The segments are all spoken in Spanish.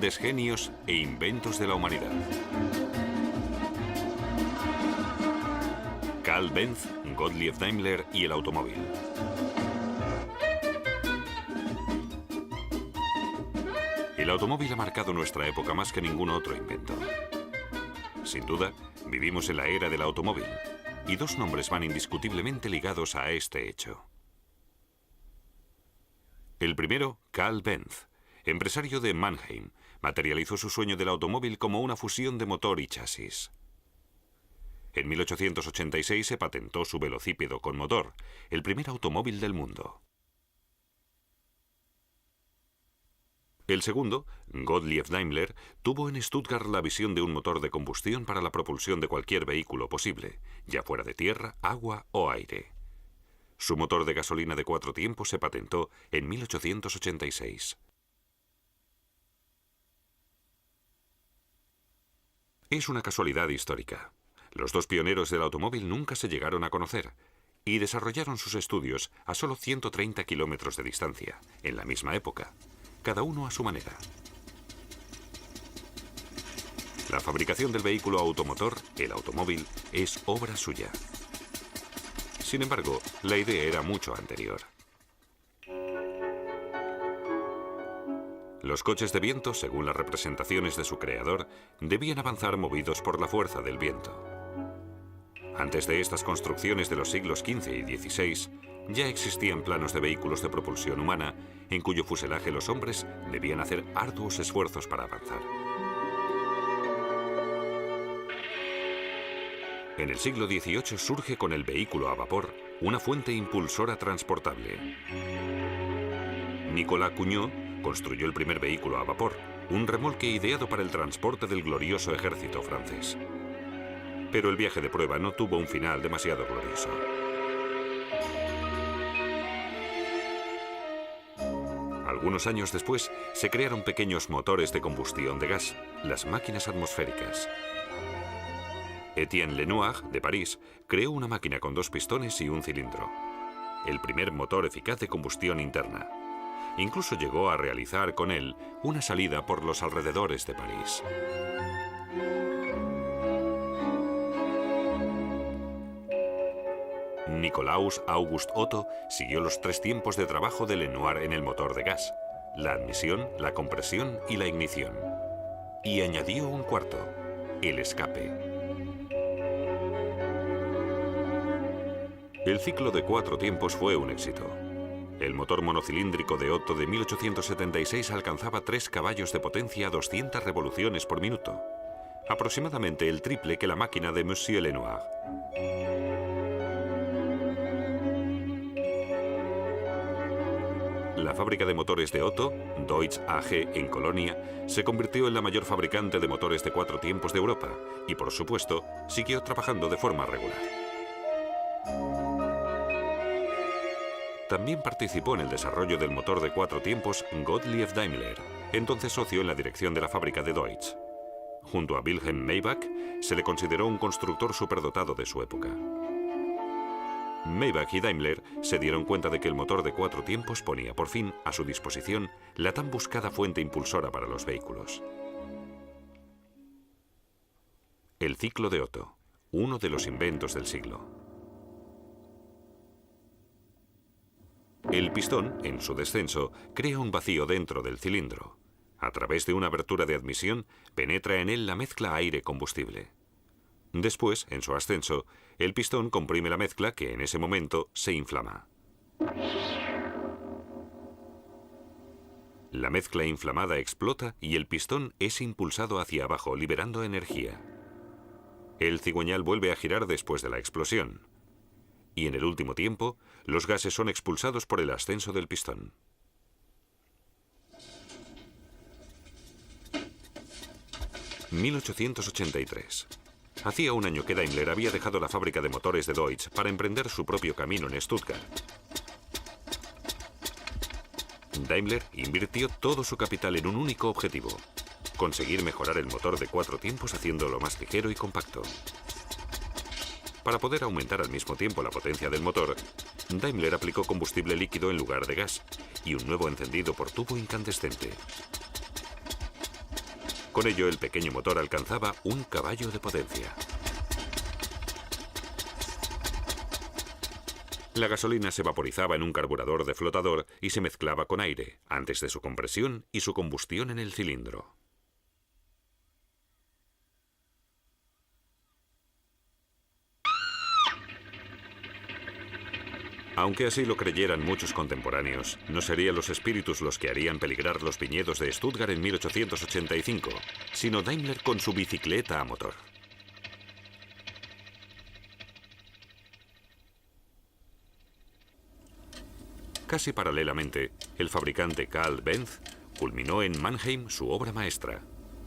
grandes genios e inventos de la humanidad. Karl Benz, Gottlieb Daimler y el automóvil. El automóvil ha marcado nuestra época más que ningún otro invento. Sin duda, vivimos en la era del automóvil, y dos nombres van indiscutiblemente ligados a este hecho. El primero, Karl Benz, empresario de Mannheim, materializó su sueño del automóvil como una fusión de motor y chasis. En 1886 se patentó su velocípedo con motor, el primer automóvil del mundo. El segundo, Gottlieb Daimler, tuvo en Stuttgart la visión de un motor de combustión para la propulsión de cualquier vehículo posible, ya fuera de tierra, agua o aire. Su motor de gasolina de 4 tiempos se patentó en 1886. Es una casualidad histórica. Los dos pioneros del automóvil nunca se llegaron a conocer y desarrollaron sus estudios a solo 130 kilómetros de distancia, en la misma época, cada uno a su manera. La fabricación del vehículo automotor, el automóvil, es obra suya. Sin embargo, la idea era mucho anterior. Los coches de viento, según las representaciones de su creador, debían avanzar movidos por la fuerza del viento. Antes de estas construcciones de los siglos XV y XVI, ya existían planos de vehículos de propulsión humana, en cuyo fuselaje los hombres debían hacer arduos esfuerzos para avanzar. En el siglo XVIII surge con el vehículo a vapor una fuente impulsora transportable. Nicolas Cugnot construyó el primer vehículo a vapor, un remolque ideado para el transporte del glorioso ejército francés. Pero el viaje de prueba no tuvo un final demasiado glorioso. Algunos años después, se crearon pequeños motores de combustión de gas, las máquinas atmosféricas. Étienne Lenoir, de París, creó una máquina con 2 pistones y un cilindro. El primer motor eficaz de combustión interna. Incluso llegó a realizar con él una salida por los alrededores de París. Nicolaus August Otto siguió los 3 tiempos de trabajo de Lenoir en el motor de gas: la admisión, la compresión y la ignición. Y añadió un cuarto: el escape. El ciclo de 4 tiempos fue un éxito. El motor monocilíndrico de Otto de 1876 alcanzaba 3 caballos de potencia a 200 revoluciones por minuto, aproximadamente el triple que la máquina de Monsieur Lenoir. La fábrica de motores de Otto, Deutz AG en Colonia, se convirtió en la mayor fabricante de motores de 4 tiempos de Europa y, por supuesto, siguió trabajando de forma regular. También participó en el desarrollo del motor de 4 tiempos Gottlieb Daimler, entonces socio en la dirección de la fábrica de Deutz. Junto a Wilhelm Maybach, se le consideró un constructor superdotado de su época. Maybach y Daimler se dieron cuenta de que el motor de 4 tiempos ponía por fin a su disposición la tan buscada fuente impulsora para los vehículos. El ciclo de Otto, uno de los inventos del siglo. El pistón, en su descenso, crea un vacío dentro del cilindro. A través de una abertura de admisión, penetra en él la mezcla aire-combustible. Después, en su ascenso, el pistón comprime la mezcla que en ese momento se inflama. La mezcla inflamada explota y el pistón es impulsado hacia abajo, liberando energía. El cigüeñal vuelve a girar después de la explosión. Y en el último tiempo, los gases son expulsados por el ascenso del pistón. (1883). Hacía un año que Daimler había dejado la fábrica de motores de Deutz para emprender su propio camino en Stuttgart. Daimler invirtió todo su capital en un único objetivo: conseguir mejorar el motor de 4 tiempos haciéndolo más ligero y compacto. Para poder aumentar al mismo tiempo la potencia del motor, Daimler aplicó combustible líquido en lugar de gas y un nuevo encendido por tubo incandescente. Con ello, el pequeño motor alcanzaba 1 caballo de potencia. La gasolina se vaporizaba en un carburador de flotador y se mezclaba con aire, antes de su compresión y su combustión en el cilindro. Aunque así lo creyeran muchos contemporáneos, no serían los espíritus los que harían peligrar los viñedos de Stuttgart en 1885, sino Daimler con su bicicleta a motor. Casi paralelamente, el fabricante Carl Benz culminó en Mannheim su obra maestra,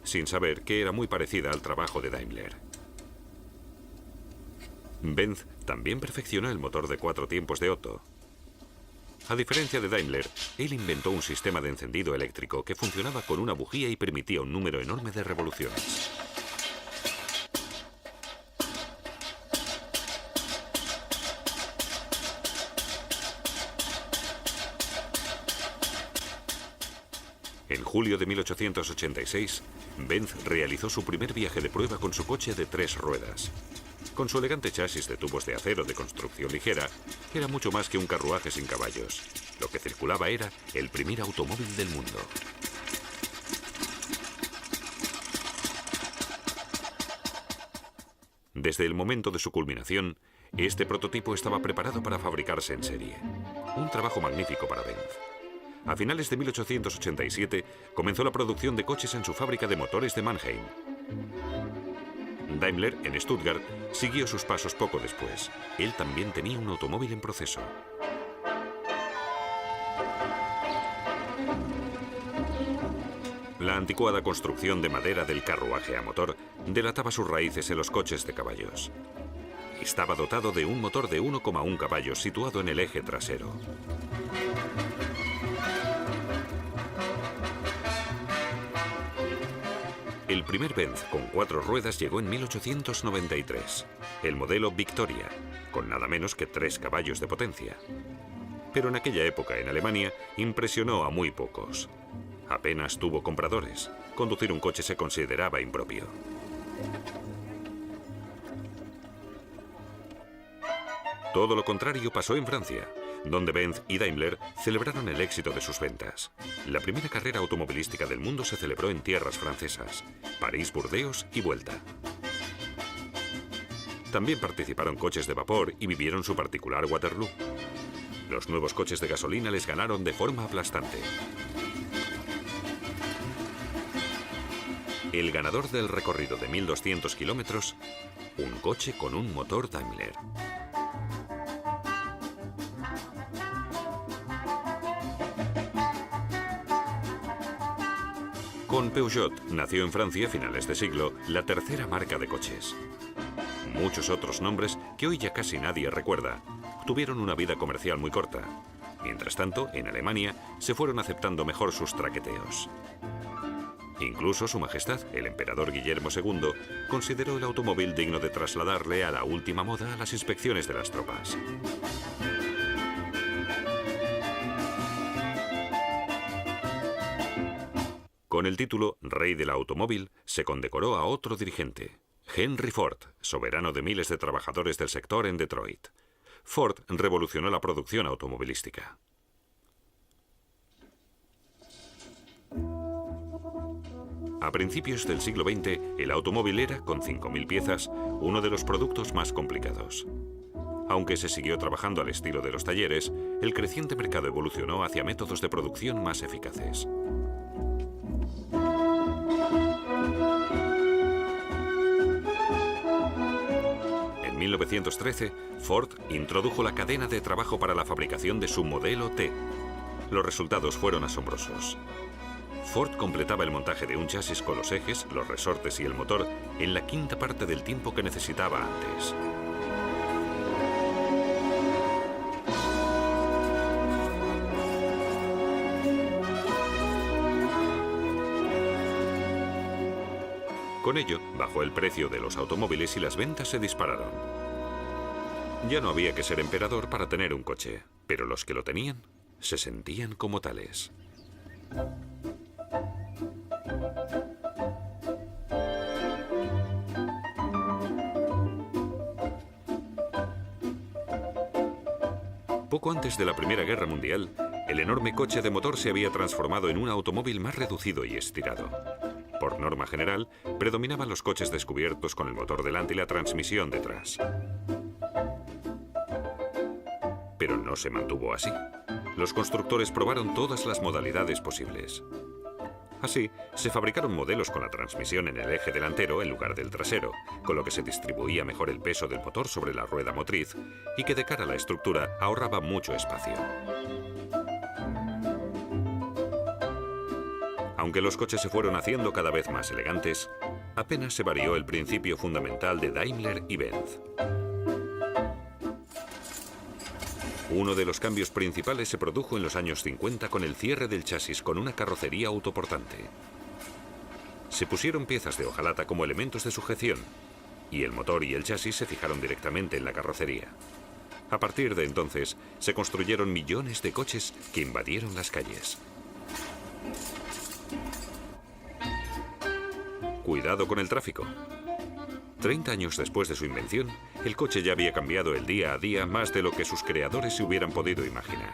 sin saber que era muy parecida al trabajo de Daimler. Benz también perfeccionó el motor de 4 tiempos de Otto. A diferencia de Daimler, él inventó un sistema de encendido eléctrico que funcionaba con una bujía y permitía un número enorme de revoluciones. En julio de 1886, Benz realizó su primer viaje de prueba con su coche de 3 ruedas. Con su elegante chasis de tubos de acero de construcción ligera, era mucho más que un carruaje sin caballos. Lo que circulaba era el primer automóvil del mundo. Desde el momento de su culminación, este prototipo estaba preparado para fabricarse en serie. Un trabajo magnífico para Benz. A finales de 1887 comenzó la producción de coches en su fábrica de motores de Mannheim. Daimler, en Stuttgart, siguió sus pasos poco después. Él también tenía un automóvil en proceso. La anticuada construcción de madera del carruaje a motor delataba sus raíces en los coches de caballos. Estaba dotado de un motor de 1,1 caballos situado en el eje trasero. El primer Benz con 4 ruedas llegó en 1893, el modelo Victoria, con nada menos que 3 caballos de potencia. Pero en aquella época en Alemania impresionó a muy pocos. Apenas tuvo compradores. Conducir un coche se consideraba impropio. Todo lo contrario pasó en Francia, donde Benz y Daimler celebraron el éxito de sus ventas. La primera carrera automovilística del mundo se celebró en tierras francesas, París-Burdeos y vuelta. También participaron coches de vapor y vivieron su particular Waterloo. Los nuevos coches de gasolina les ganaron de forma aplastante. El ganador del recorrido de 1.200 kilómetros, un coche con un motor Daimler. Con Peugeot nació en Francia a finales de siglo la tercera marca de coches. Muchos otros nombres que hoy ya casi nadie recuerda tuvieron una vida comercial muy corta. Mientras tanto, en Alemania se fueron aceptando mejor sus traqueteos. Incluso Su Majestad, el emperador Guillermo II, consideró el automóvil digno de trasladarle a la última moda a las inspecciones de las tropas. Con el título Rey del Automóvil se condecoró a otro dirigente, Henry Ford, soberano de miles de trabajadores del sector en Detroit. Ford revolucionó la producción automovilística. A principios del siglo XX, el automóvil era, con 5.000 piezas, uno de los productos más complicados. Aunque se siguió trabajando al estilo de los talleres, el creciente mercado evolucionó hacia métodos de producción más eficaces. En 1913, Ford introdujo la cadena de trabajo para la fabricación de su modelo T. Los resultados fueron asombrosos. Ford completaba el montaje de un chasis con los ejes, los resortes y el motor en la quinta parte del tiempo que necesitaba antes. Con ello, bajó el precio de los automóviles y las ventas se dispararon. Ya no había que ser emperador para tener un coche, pero los que lo tenían se sentían como tales. Poco antes de la Primera Guerra Mundial, el enorme coche de motor se había transformado en un automóvil más reducido y estirado. Por norma general, predominaban los coches descubiertos con el motor delante y la transmisión detrás. Pero no se mantuvo así. Los constructores probaron todas las modalidades posibles. Así, se fabricaron modelos con la transmisión en el eje delantero en lugar del trasero, con lo que se distribuía mejor el peso del motor sobre la rueda motriz y que de cara a la estructura ahorraba mucho espacio. Aunque los coches se fueron haciendo cada vez más elegantes, apenas se varió el principio fundamental de Daimler y Benz. Uno de los cambios principales se produjo en los años 50 con el cierre del chasis con una carrocería autoportante. Se pusieron piezas de hojalata como elementos de sujeción y el motor y el chasis se fijaron directamente en la carrocería. A partir de entonces, se construyeron millones de coches que invadieron las calles. Cuidado con el tráfico. 30 años después de su invención, el coche ya había cambiado el día a día más de lo que sus creadores se hubieran podido imaginar.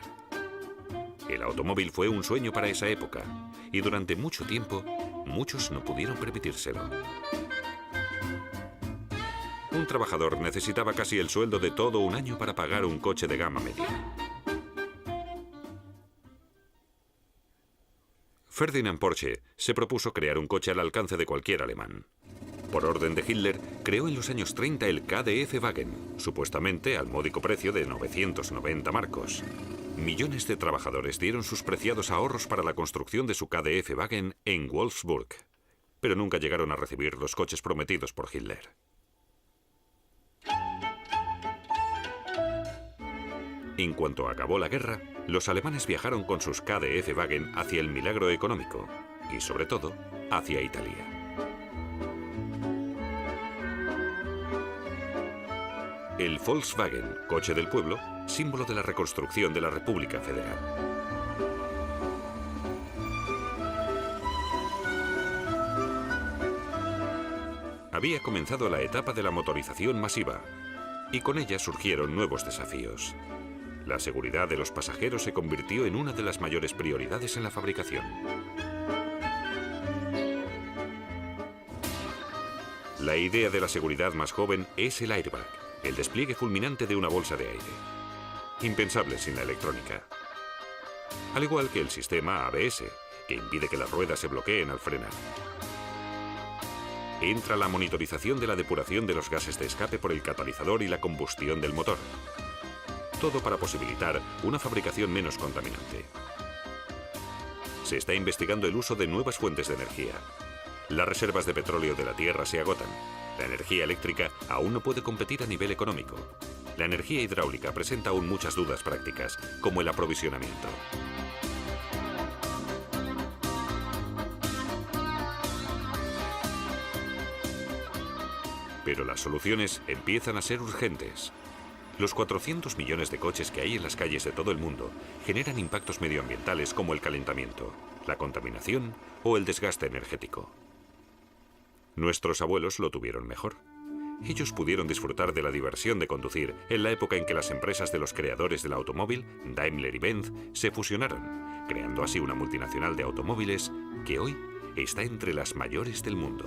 El automóvil fue un sueño para esa época, y durante mucho tiempo, muchos no pudieron permitírselo. Un trabajador necesitaba casi el sueldo de todo un año para pagar un coche de gama media. Ferdinand Porsche se propuso crear un coche al alcance de cualquier alemán. Por orden de Hitler, creó en los años 30 el KDF-Wagen, supuestamente al módico precio de 990 marcos. Millones de trabajadores dieron sus preciados ahorros para la construcción de su KDF-Wagen en Wolfsburg, pero nunca llegaron a recibir los coches prometidos por Hitler. En cuanto acabó la guerra, los alemanes viajaron con sus KDF-Wagen hacia el milagro económico y, sobre todo, hacia Italia. El Volkswagen, coche del pueblo, símbolo de la reconstrucción de la República Federal. Había comenzado la etapa de la motorización masiva, y con ella surgieron nuevos desafíos. La seguridad de los pasajeros se convirtió en una de las mayores prioridades en la fabricación. La idea de la seguridad más joven es el airbag, el despliegue fulminante de una bolsa de aire. Impensable sin la electrónica. Al igual que el sistema ABS, que impide que las ruedas se bloqueen al frenar. Entra la monitorización de la depuración de los gases de escape por el catalizador y la combustión del motor. Todo para posibilitar una fabricación menos contaminante. Se está investigando el uso de nuevas fuentes de energía. Las reservas de petróleo de la Tierra se agotan. La energía eléctrica aún no puede competir a nivel económico. La energía hidráulica presenta aún muchas dudas prácticas, como el aprovisionamiento. Pero las soluciones empiezan a ser urgentes. Los 400 millones de coches que hay en las calles de todo el mundo generan impactos medioambientales como el calentamiento, la contaminación o el desgaste energético. Nuestros abuelos lo tuvieron mejor. Ellos pudieron disfrutar de la diversión de conducir en la época en que las empresas de los creadores del automóvil, Daimler y Benz, se fusionaron, creando así una multinacional de automóviles que hoy está entre las mayores del mundo.